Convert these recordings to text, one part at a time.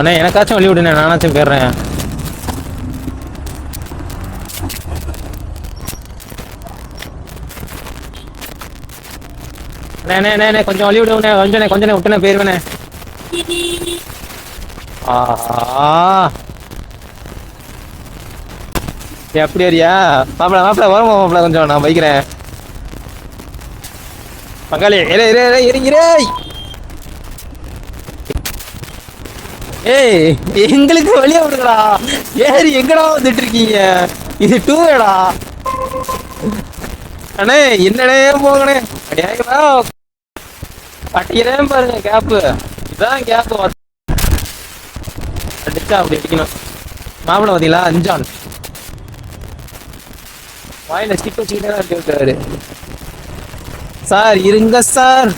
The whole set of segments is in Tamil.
அண்ணே எனக்காச்சும் வழி விடுண்ணே, நானாச்சும் போயிடுறேன். அண்ணே கொஞ்சம் வழி விடுவோண்ணே, கொஞ்சம் விட்டுனே போயிருவேண்ணே. எப்படி வரியா மாப்பிள்ள வரமா மாப்பிள்ள, கொஞ்சம் நான் வைக்கிறேன். பங்காளி இறங்கிறே. ஏய் எங்களுக்கு வழியா விடுங்கடா, ஏறி எங்கடா வந்துட்டு இருக்கீங்க? இது டூவேடா அண்ணே, என்னடே போகணே பட்டியலே பாருங்க. கேப்பு இதான் கேப்பு அடிச்சா அப்படி அடிக்கணும். மாப்பிள்ள பாத்தீங்களா, அஞ்சான் வாயில ஸ்டிக் வச்சுக்கிட்டே தான் இருக்கு விட்டாரு. சார் இருங்க சார்,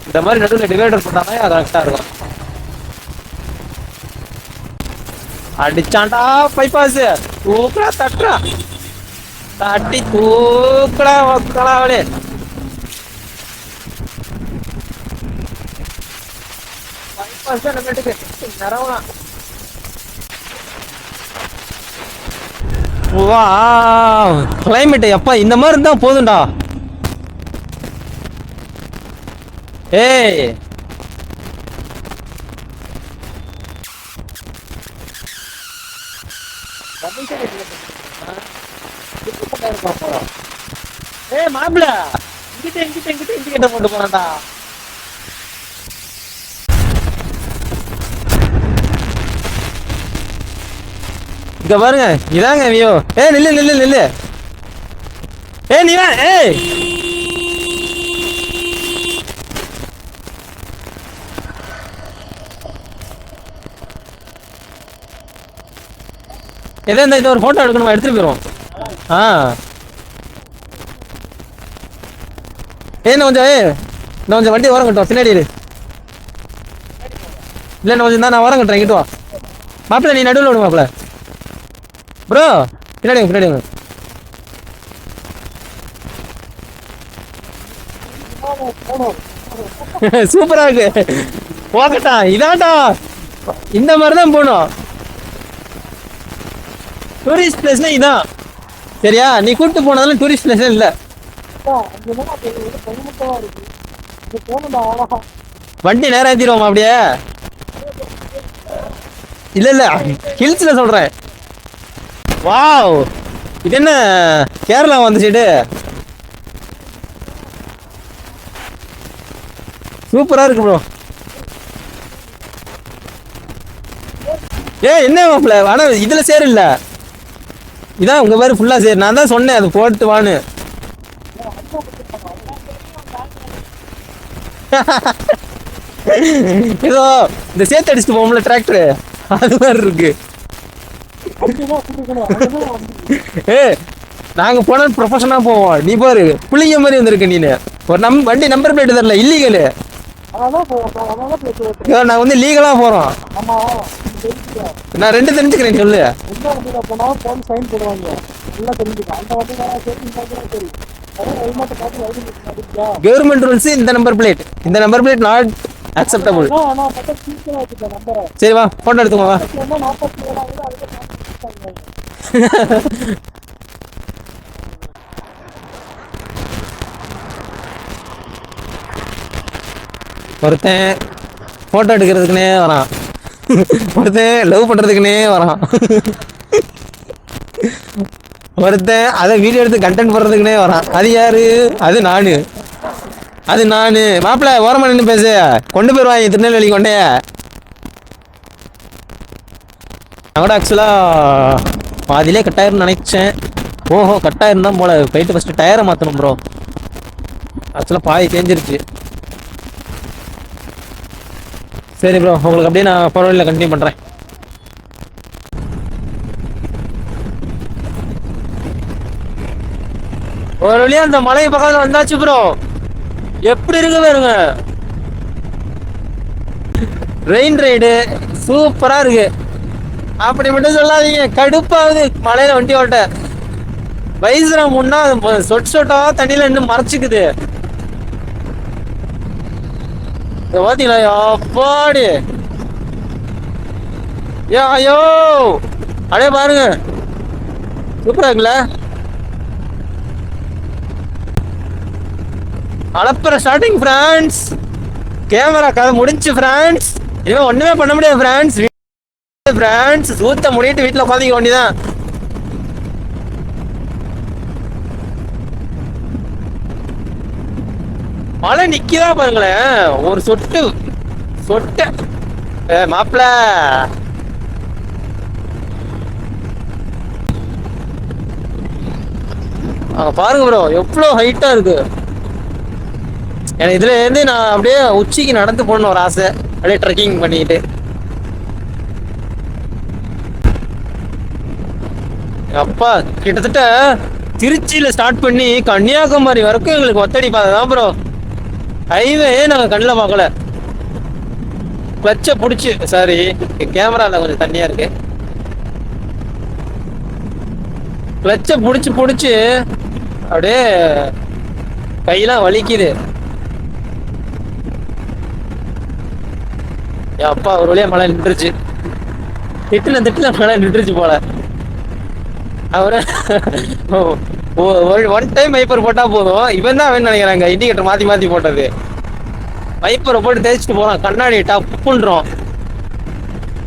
இந்த மாதிரி நடுவில் டிவைடர் பண்ணாதான் அது கரெக்டா இருக்கும். அடிச்சாண்டா பைபாஸ், தூக்கடா தட்டுறா, தட்டி தூக்கடா மக்களா அவளே. பைபாஸ் தான் நம்மட்டுக்கு நிறவலாம். வா கிளைமேட் எப்பா இந்த மாதிரி இருந்தா போதும்டா. ஏய் ஏய் மாப்பிள, இங்கிட்ட போட்டு போனாடா. இங்க பாருங்க, இதாங்க வியோ. ஏய் நில்லு. ஏய் நீ வா. ஏய் எதா இந்த ஒரு போட்டோ எடுக்கணுமா, எடுத்துட்டு போயிடும். கொஞ்சம் வண்டி ஓரம் கட்டுவோம், பின்னாடி இரு. இல்ல கொஞ்சம் தான் நான் ஓரம் கட்டுறேன், இங்கிட்டு வா. மாப்பிள்ள நீ நடுவில் விடு மாப்பிள்ள. ப்ரோ பின்னாடி சூப்பரா இருக்கு. போகட்டா, இதாண்டா இந்த மாதிரிதான் போகணும். டூரிஸ்ட் பிளேஸ்னா இதான் சரியா? நீ கூப்பிட்டு போனதெல்லாம் டூரிஸ்ட் பிளேஸ் இல்ல. வண்டி நேரம் ஏத்திடுவோமா அப்படியே? இல்ல ஹில்ஸ்ல சொல்றேன். வாவ், இது என்ன கேரளா வந்து சைடு? சூப்பரா இருக்கு ப்ரோ. என்ன மாப்பிள்ள, ஆனா இதுல சேர் இல்ல, இதான் உங்க பேரு ஃபுல்லா சேர். நான் தான் சொன்னேன் அது போட்டு வான்னு. ஏதோ இந்த சேர்த்து அடிச்சுட்டு போகும்ல டிராக்டர், அது மாதிரி இருக்கு. நாங்க போன ப்ரொஃபஷனா போவோம், நீ பாரு புள்ளிங்க மாதிரி வந்திருக்க. நீனு ஒரு வண்டி நம்பர் பிளேட் தரல, இல்லீகலு. நான் வந்து லீகலா போறோம். நான் ரெண்டு தெரிஞ்சுக்கிறேன், சொல்லு. கவர்மெண்ட் ரூல்ஸ், இந்த நம்பர் பிளேட் நாட் அக்செப்டபிள். சரி வா போட்டோ எடுத்துக்கோ வா. ஒருத்தன் போட்டோ எடுக்கிறதுக்குனே வரான், ஒருத்தன் லவ் பண்றதுக்குனே வரான், ஒருத்தன் அதை வீடியோ எடுத்து கண்டென்ட் போடுறதுக்குனே வரான். அது யாரு? அது நானு. மாப்பிள்ள ஓரமா நின்று பேசு, கொண்டு போயிருவாங்க திருநெல்வேலி கொண்டைய. நான் கூட ஆக்சுவலா பாதியிலே கட்டாயிருன்னு நினைச்சேன். ஓஹோ கட்டாயிரம் தான் போல. போயிட்டு ஃபர்ஸ்ட் டயரை மாற்றணும் ப்ரோ. ஆக்சுவலாக பாதி தேஞ்சிருச்சு. சரி ப்ரோ, உங்களுக்கு அப்படியே நான் போகிற வழியில் கண்டினியூ பண்ணுறேன். ஒரு வழியா அந்த மலை பக்கத்தில் வந்தாச்சு ப்ரோ. எப்படி இருக்கு பாருங்க, ரெயின் ரைடு சூப்பரா இருக்கு. அப்படி மட்டும் சொல்லாதீங்க, கடுப்பாகுது மலையில வண்டி ஓட்ட. வயசுல முன்னா சொட்டா தண்ணியில இன்னும் மறைச்சிக்குது. இத பாத்தீங்களா அப்பாடி ஏ ஐயோ அடே பாருங்க சூப்பரா இருக்குல்ல அளப்புற ஸ்டார்டிங் ஃப்ரான்ஸ் கேமரா கதை முடிஞ்சு ஃப்ரான்ஸ் இனிமே ஒண்ணுமே பண்ண முடியாது ஃப்ரான்ஸ் ஃப்ரான்ஸ் சூத்த முடிட்டு வீட்டுல உட்காந்துக்க வேண்டியதான் மழை நிக்கதா பாருங்களேன் ஒரு சொட்டு சொட்டு மாப்பிள பாருங்க ப்ரோ எவ்வளவு ஹைட்டா இருக்கு எனக்கு இதுல இருந்து நான் அப்படியே உச்சிக்கு நடந்து போகணும் ஒரு ஆசை அப்படியே ட்ரெக்கிங் பண்ணிக்கிட்டு அப்பா கிட்டத்தட்ட திருச்சியில ஸ்டார்ட் பண்ணி கன்னியாகுமரி வரைக்கும் எங்களுக்கு ஒத்தடி பாதைதான் ப்ரோ ஹைவே நாங்க கண்ணில் பார்க்கல கிளச்ச பிடிச்சி சாரி கேமரால கொஞ்சம் தண்ணியா இருக்கு கிளச்ச பிடிச்சி அப்படியே கையெல்லாம் வலிக்குது அப்பா ஒரு வழியா மழை நின்றுச்சு திட்டுல மழை நின்றுச்சு போல அவரு ஒன் டைம் வைப்பர் போட்டா போதும் இவன் தான் வேணும் நினைக்கிறாங்க இண்டிகேட்டர் மாத்தி போட்டது வைப்பரை போட்டு தேய்ச்சிட்டு போறான் கண்ணாடி டப்புன்றோம்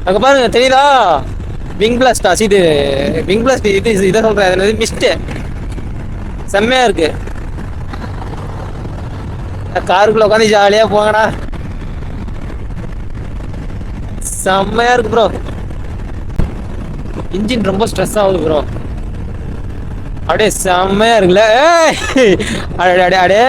அங்க பாருங்க தெரியுதா விங் பிளாஸ்டா இது விங் பிளாஸ்ட் இது இதை சொல்றேன் மிஸ்ட் செம்மையா இருக்கு காருக்குள்ள உட்காந்து ஜாலியா போங்கடா செம்மையா இருக்கு ப்ரோ இன்ஜின் ரொம்ப ஸ்ட்ரெஸ் ஆகுது ப்ரோ அப்படியே செம்மையா இருக்குல்ல அடே அடே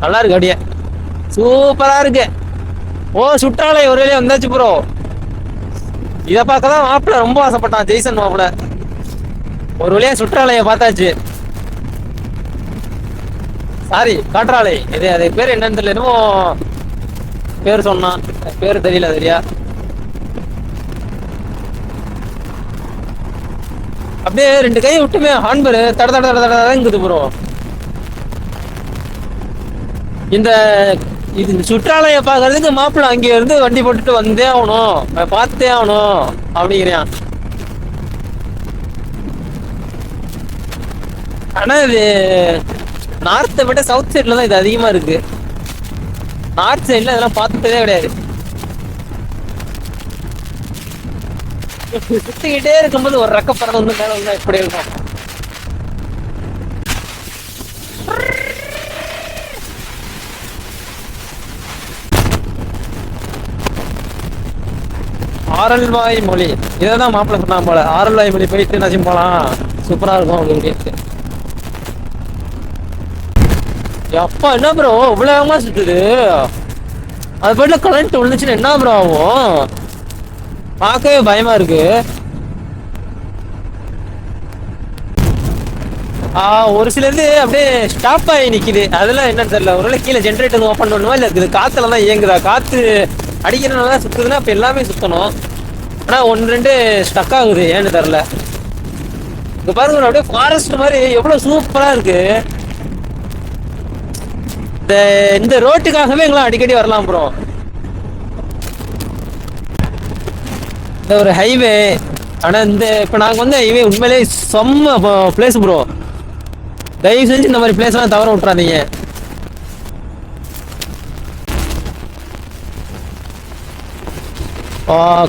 நல்லா இருக்கு அப்படியே சூப்பரா இருக்கு ஓ சுற்றாலை ஒரு வேலையை வந்தாச்சு ப்ரோ இதை பார்க்கதான் மாப்பிள்ள ரொம்ப ஆசைப்பட்டான் ஜெய்சன் மாப்பிள்ள ஒரு வழியா சுற்றாலையை பார்த்தாச்சு சாரி காற்றாலை இது அது பேர் என்னன்னு தெரியல என்னமோ பேர் சொன்னான் பேர் தெரியல சரியா அப்படியே ரெண்டு கை விட்டுமே ஹான்பர் தடங்குது ப்ரோ இந்த இது சுற்றாலைய பாக்குறதுக்கு மாப்பிள்ள அங்க இருந்து வண்டி போட்டுட்டு வந்தே ஆகணும் பார்த்தே ஆகணும் அப்படிங்கிறான் ஆனா இது நார்த்தை விட சவுத் சைட்ல தான் இது அதிகமா இருக்கு நார்த் சைட்ல இதெல்லாம் பார்த்ததே கிடையாது சுத்திக்கிட்டே இருக்கும்போது ஒரு ரெக்க பறந்து வந்து மேல வந்து எப்படி இருக்கும் ஆரல்வாய் மொழி இதான் மாப்பிள்ள சொன்னாங்க போல ஆரல்வாய் மொழி போயிட்டு நசிம் போலாம் சூப்பரா இருக்கும் அப்படின்னு அப்பா என்ன ப்ரோ இவ்வளவு வேகமா சுத்துது அது போயிட்டு கரண்ட் விழுந்துச்சுன்னா என்ன ப்ரோ ஆகும் பார்க்கவே பயமா இருக்கு ஒரு சிலது அப்படியே ஸ்டாப் ஆகி நிக்குது அதெல்லாம் என்னன்னு தெரியல ஒருவேளை கீழே ஜென்ரேட்டர் ஓப்பன் பண்ணுவா இல்ல இருக்குது காத்துல தான் இயங்குதா காத்து அடிக்கிறனால சுத்துதுன்னா அப்ப எல்லாமே சுத்தணும் ஆனா ஒன்று ரெண்டு ஸ்டக் ஆகுது ஏன்னு தெரியல இங்க பாருங்க அப்படியே ஃபாரஸ்ட் மாதிரி எவ்வளவு சூப்பரா இருக்கு இந்த ரோட்டுக்காகவே எங்களாம் அடிக்கடி வரலாம் ப்ரோ இந்த ஒரு ஹைவே ஆனா இந்த இப்ப நாங்க வந்து ஹைவே உண்மையிலேயே செம்ம பிளேஸ் ப்ரோ தயவு செஞ்சு இந்த மாதிரி பிளேஸ் எல்லாம் தவற விட்டுறாதீங்க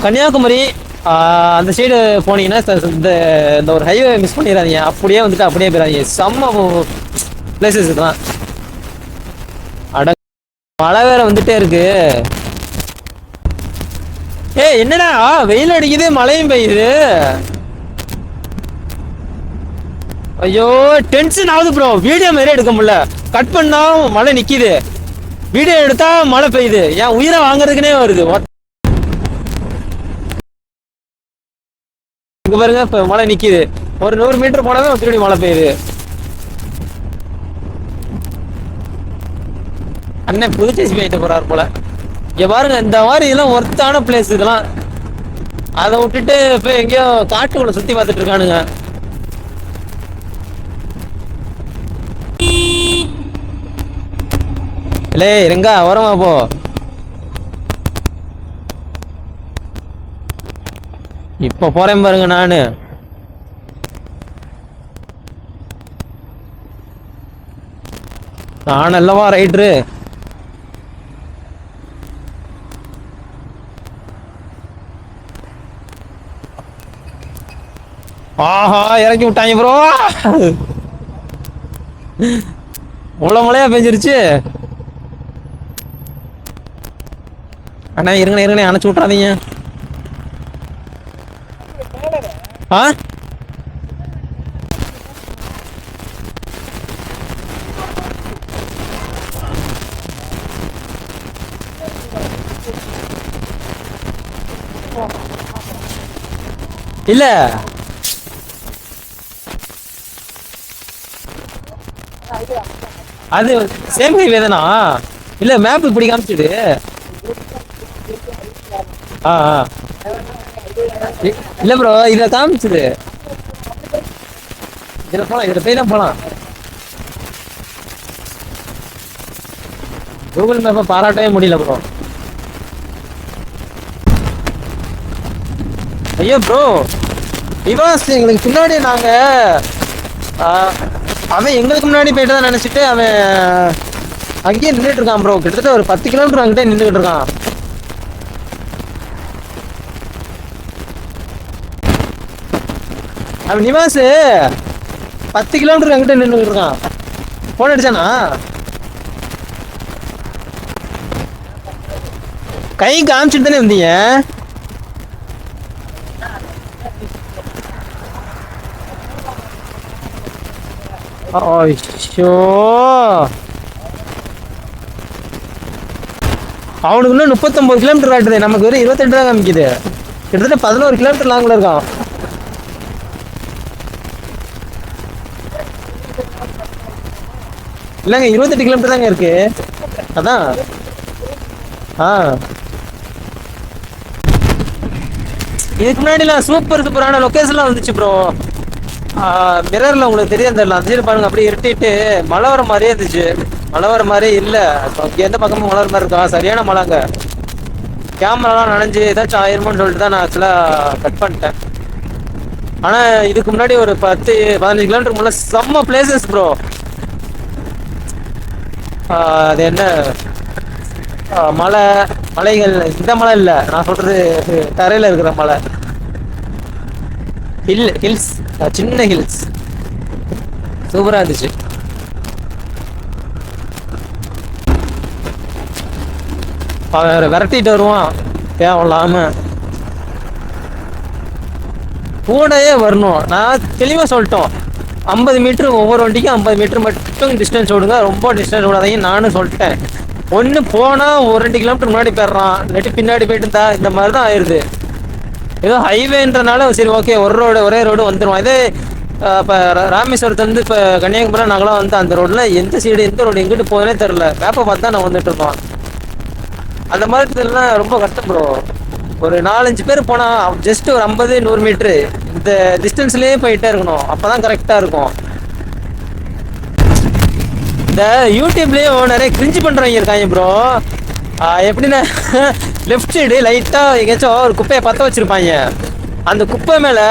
கன்னியாகுமரி அந்த சைடு போனீங்கன்னா இந்த ஒரு ஹைவே மிஸ் பண்ணிடாதீங்க அப்படியே வந்துட்டு அப்படியே போயிடாதீங்க செம்ம பிளேசஸ் இதெல்லாம் அட மழை வேற வந்துட்டே இருக்கு என்னடா வெயில் அடிக்குது மழையும் பெய்யுது ஐயோ டென்ஷன் ஆகுது ப்ரோ வீடியோ மாதிரியே எடுக்க முடியல கட் பண்ணா மழை நிக்குது வீடியோ எடுத்தா மழை பெய்யுது என் உயிரை வாங்குறதுக்குனே வருது இங்க பாருங்க இப்ப மழை நிக்குது ஒரு 100 மீட்டர் போனாதான் திரும்பி மழை பெய்யுது அண்ணன் புதுச்சேரி போயிட்டு போறாரு போல இங்க பாருங்க இந்த மாதிரி இதெல்லாம் ஒர்த்தான பிளேஸ் இதெல்லாம் அதை விட்டுட்டு இப்ப எங்கேயோ காட்டுக்குள்ள சுத்தி பார்த்துட்டு இருக்கானுங்க லே இருங்க வரமா போ. இப்ப போறேன் பாருங்க நானு. நான் அல்லவா ரைட்ரு. ஆஹா இறக்கி விட்டாங்க ப்ரோ. இவ்வளவு மழையா பெஞ்சிருச்சு. அண்ணா இருங்கண்ணே இருங்கண்ணே அணைச்சு விட்றாதீங்க. ஆ இல்ல அது சேம் ஹைவே தானா? இல்ல மேப் இப்படி காமிச்சிடு. ஆ இல்ல ப்ரோ இத காமிச்சிடு. இதுல போலாம், இதுல போய் தான் போலாம். கூகுள் மேப்பை பாராட்டவே முடியல ப்ரோ. ஐயோ ப்ரோ விவாஸ் எங்களுக்கு பின்னாடி நாங்க அவன் எங்களுக்கு முன்னாடி போயிட்டு தான் நினைச்சிட்டு அவன் அங்கேயே நின்றுட்டு இருக்கான் ப்ரோ. கிட்டத்தட்ட ஒரு 10 கிலோமீட்டர் அங்கிட்டே நின்றுட்டு இருக்கான். அவன் நிவாஸ் 10 கிலோமீட்டர் அங்கிட்ட நின்றுட்டு இருக்கான். போன் அடிச்சானா? கை காமிச்சிட்டு தானே வந்தீங்க. அவனுக்கு இன்னும் 39 கிலோமீட்டர் காட்டுது. நமக்கு வெறும் 28 தான் காமிக்குது. கிட்டத்தட்ட 11 கிலோமீட்டர் லாங்கில் இருக்கான். இல்லைங்க 28 கிலோமீட்டர் தாங்க இருக்கு. அதான் இதுக்கு முன்னாடிலாம் சூப்பரான லொக்கேஷன்லாம் வந்துச்சு ப்ரோ. மிரர்ல உங்களுக்கு தெரியும் தெரியல. அந்த சைடு பாருங்க அப்படியே இருட்டிட்டு மழை வர மாதிரியே இருந்துச்சு. மழை வர மாதிரியே இல்லை. எந்த பக்கமும் மழை வர மாதிரி இருக்கா? சரியான மழைங்க. கேமராலாம் நனைஞ்சு ஏதாச்சும் ஆயிருமோன்னு சொல்லிட்டு தான் நான் ஆக்சுவலாக கட் பண்ணிட்டேன். ஆனால் இதுக்கு முன்னாடி ஒரு 10-15 கிலோமீட்டர் முன்னாடி செம்ம பிளேசஸ் ப்ரோ. அது என்ன மலைகள். இந்த மலை இல்லை நான் சொல்றது தரையில் இருக்கிற மலை. ஹில்ஸ் சின்ன ஹில்ஸ் சூப்பரா இருந்துச்சு. வேற விரட்டிட்டு வருவான் தேவையில்லாம. கூடயே வரணும். நான் தெளிவா சொல்லிட்டோம் 50 மீட்டர் ஒவ்வொரு வண்டிக்கும் 50 மீட்டர் மட்டும் டிஸ்டன்ஸ் விடுங்க, ரொம்ப டிஸ்டன்ஸ் விடாதீங்க நானும் சொல்லிட்டேன். ஒன்று போனால் ஒரு 2 கிலோமீட்டர் முன்னாடி போயிடுறான், நெட்டு பின்னாடி போயிட்டு இருந்தா இந்த மாதிரி தான் ஆயிடுது. ஏதோ ஹைவேன்றனால சரி ஓகே ஒரே ரோடு வந்துடும். இதே இப்போ ராமேஸ்வரத்துலேருந்து இப்போ கன்னியாகுமரி நாங்களாம் வந்து அந்த ரோடில் எந்த சைடு எந்த ரோடு எங்கிட்டு போகுதுனே தெரில. மேப்பை பார்த்து தான் நான் வந்துட்டு இருந்தோம். அந்த மாதிரி இதெல்லாம் ரொம்ப கஷ்டம் ப்ரோ. ஒரு 4-5 பேர் போனால் ஜஸ்ட் ஒரு 50-100 மீட்ரு இந்த டிஸ்டன்ஸ்லேயே போயிட்டே இருக்கணும். அப்போ தான் கரெக்டாக இருக்கும். இந்த யூடியூப்லேயும் நிறைய கிரிஞ்சு பண்ணுறவங்க இருக்காங்க ப்ரோ. எப்படின்னா லெஃப்ட் சைடு லைட்டாக எங்கேயாச்சும் ஒரு குப்பையை பற்ற வச்சுருப்பாங்க. அந்த குப்பை மேலே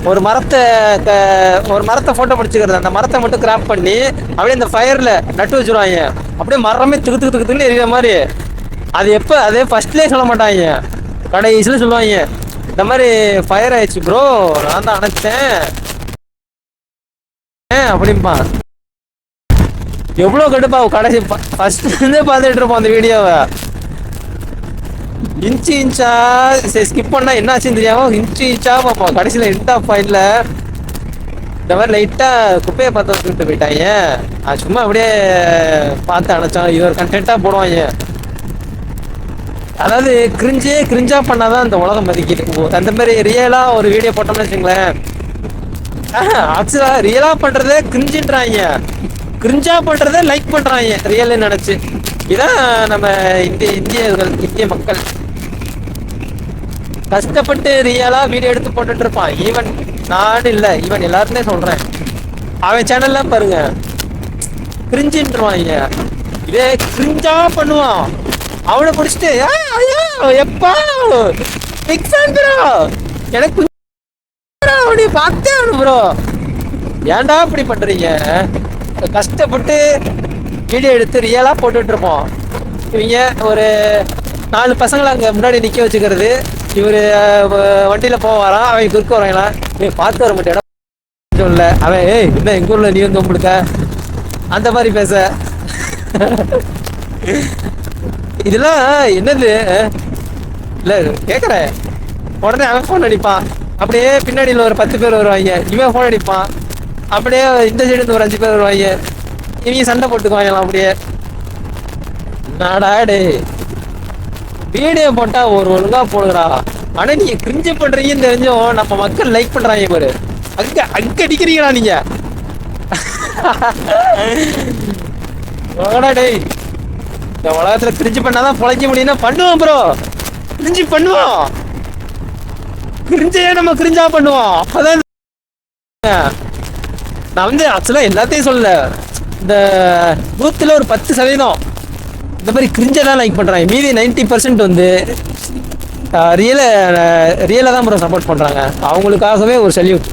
ஒரு மரத்தை ஃபோட்டோ பிடிச்சிக்கிறது. அந்த மரத்தை மட்டும் கிராப் பண்ணி அப்படியே இந்த ஃபயரில் நட்டு வச்சுருவாங்க. அப்படியே மரமே துக்குன்னு எரிகிற மாதிரி. அது அதே ஃபர்ஸ்ட்லேயே சொல்ல மாட்டாங்க, கடைசியில் சொல்லுவாங்க இந்த மாதிரி ஃபயர் ஆயிடுச்சு ப்ரோ நான் தான் அணைச்சேன் அப்படிம்பா. எவ்வளோ கடுப்பாகும். கடைசி ஃபர்ஸ்ட்லேருந்தே பார்த்துட்டு இருப்போம் அந்த வீடியோவை. இன்ச்சா ஸ்கிப் பண்ணா என்ன ஆச்சுன்னு தெரியாம இன்ச்சா பார்ப்போம். கடைசியில் எண்ட் ஆஃப் பாயிண்ட்ல இந்த மாதிரி லைட்டாக குப்பையை பார்த்து வச்சுக்கிட்டு போயிட்டாங்க. அது சும்மா அப்படியே பார்த்து அணைச்சோம். இது ஒரு கண்டென்ட்டாக போடுவாங்க. அதாவது கிரிஞ்சா பண்ணாதான் அந்த உலகம் மதிக்குது. அந்த மாதிரி ரியலா ஒரு வீடியோ போட்டோம்னு வச்சுங்களேன், ஆக்சுவலா ரியலா பண்றதே கிரிஞ்சுன்றாங்க, கிரிஞ்சா பண்றதே லைக் பண்றாங்க ரியல்னு நினைச்சு. இதான் நம்ம இந்திய மக்கள் கஷ்டப்பட்டு ரியலா வீடியோ எடுத்து போட்டுட்டு இருப்பான். ஈவன் நான் இல்லை, ஈவன் எல்லாருமே சொல்றேன். அவன் சேனல்லாம் பாருங்க கிரிஞ்சுன்றாங்க. இதே கிரிஞ்சா பண்ணுவான். அவனை பிடிச்சிட்டு எப்பா ப்ரோ எனக்கு அப்படி பார்த்தேன் ப்ரோ. ஏன்டா இப்படி பண்றீங்க? கஷ்டப்பட்டு வீடியோ எடுத்து ரியலா போட்டுட்டு இருப்போம். இவங்க ஒரு 4 பசங்களை அங்க முன்னாடி நிக்க வச்சுக்கிறது. இவரு வண்டியில போவாரான், அவன் குறுக்க வராங்களா, நீ பார்த்து வர மாட்டேடா இல்ல அவன் என்ன எங்க ஊர்ல நீ வந்து உங்களுக்கு அந்த மாதிரி பேச. இதெல்லாம் என்னது இல்ல கேக்குறேன். உடனே அவன் போன் அடிப்பான், அப்படியே பின்னாடியில் ஒரு 10 பேர் வருவாங்க. இவன் போன் அடிப்பான், அப்படியே இந்த சைடு இருந்து ஒரு 5 பேர் வருவாங்க. இவங்க சண்டை போட்டுக்குவாங்களாம். அப்படியே நாடா டே வீடியோ போட்டா ஒரு ஒழுங்கா போடுறா. ஆனா நீங்க கிரிஞ்சு பண்றீங்கன்னு தெரிஞ்சும் நம்ம மக்கள் லைக் பண்றாங்க பாரு. அங்க அங்க அடிக்கிறீங்களா நீங்க? டேய் இந்த உலகத்துல கிரிஞ்சு பண்ணாதான் பொழைக்க முடியும்னா பண்ணுவோம் ப்ரோ. கிரிஞ்சு பண்ணுவோம், கிரிஞ்சையே நம்ம கிரிஞ்சா பண்ணுவோம். அதான் நான் வந்து ஆக்சுவலா எல்லாத்தையும் சொல்லல, இந்த 100ல ஒரு 10% இந்த மாதிரி கிரிஞ்செல்லாம் லைக் பண்றாங்க. மீதி 90% வந்து ரியலா தான் ப்ரோ சப்போர்ட் பண்றாங்க. அவங்களுக்காகவே ஒரு சல்யூட்.